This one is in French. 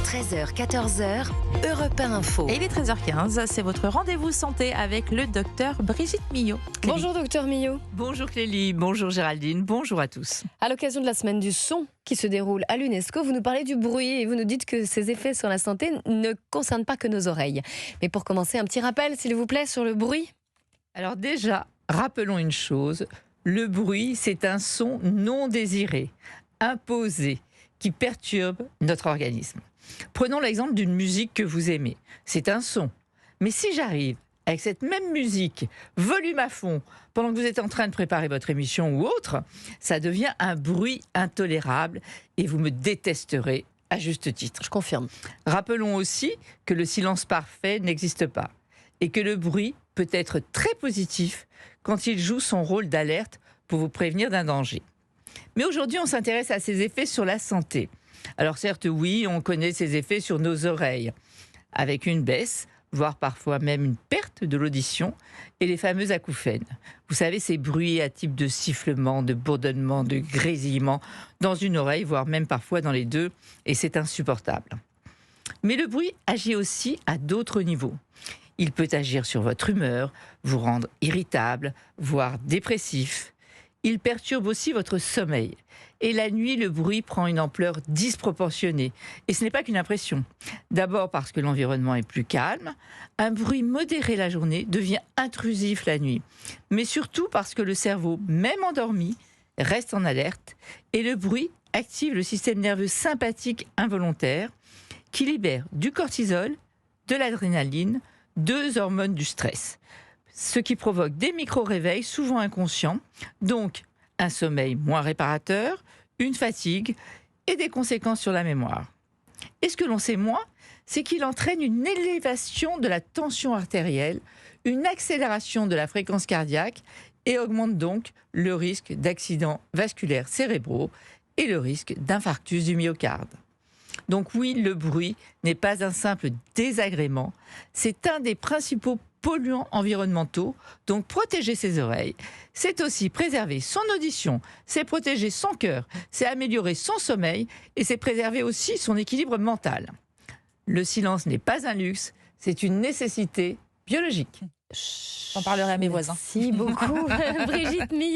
13h, 14h, Europe 1 Info. Et il est 13h15, c'est votre rendez-vous santé avec le docteur Brigitte Millot. Clélie. Bonjour docteur Millot. Bonjour Clélie, bonjour Géraldine, bonjour à tous. À l'occasion de la semaine du son qui se déroule à l'UNESCO, vous nous parlez du bruit et vous nous dites que ses effets sur la santé ne concernent pas que nos oreilles. Mais pour commencer, un petit rappel s'il vous plaît sur le bruit. Alors déjà, rappelons une chose, le bruit c'est un son non désiré, imposé, qui perturbe notre organisme. Prenons l'exemple d'une musique que vous aimez. C'est un son. Mais si j'arrive avec cette même musique, volume à fond, pendant que vous êtes en train de préparer votre émission ou autre, ça devient un bruit intolérable et vous me détesterez à juste titre. Je confirme. Rappelons aussi que le silence parfait n'existe pas et que le bruit peut être très positif quand il joue son rôle d'alerte pour vous prévenir d'un danger. Mais aujourd'hui, on s'intéresse à ses effets sur la santé. Alors certes, oui, on connaît ses effets sur nos oreilles, avec une baisse, voire parfois même une perte de l'audition, et les fameux acouphènes. Vous savez, ces bruits à type de sifflement, de bourdonnement, de grésillement, dans une oreille, voire même parfois dans les deux, et c'est insupportable. Mais le bruit agit aussi à d'autres niveaux. Il peut agir sur votre humeur, vous rendre irritable, voire dépressif. Il perturbe aussi votre sommeil. Et la nuit, le bruit prend une ampleur disproportionnée. Et ce n'est pas qu'une impression. D'abord parce que l'environnement est plus calme. Un bruit modéré la journée devient intrusif la nuit. Mais surtout parce que le cerveau, même endormi, reste en alerte. Et le bruit active le système nerveux sympathique involontaire qui libère du cortisol, de l'adrénaline, deux hormones du stress. Ce qui provoque des micro-réveils souvent inconscients, donc un sommeil moins réparateur, une fatigue et des conséquences sur la mémoire. Et ce que l'on sait moins, c'est qu'il entraîne une élévation de la tension artérielle, une accélération de la fréquence cardiaque et augmente donc le risque d'accidents vasculaires cérébraux et le risque d'infarctus du myocarde. Donc oui, le bruit n'est pas un simple désagrément, c'est un des principaux polluants environnementaux, donc protéger ses oreilles, c'est aussi préserver son audition, c'est protéger son cœur, c'est améliorer son sommeil et c'est préserver aussi son équilibre mental. Le silence n'est pas un luxe, c'est une nécessité biologique. J'en parlerai à mes voisins. Merci beaucoup Brigitte Millot.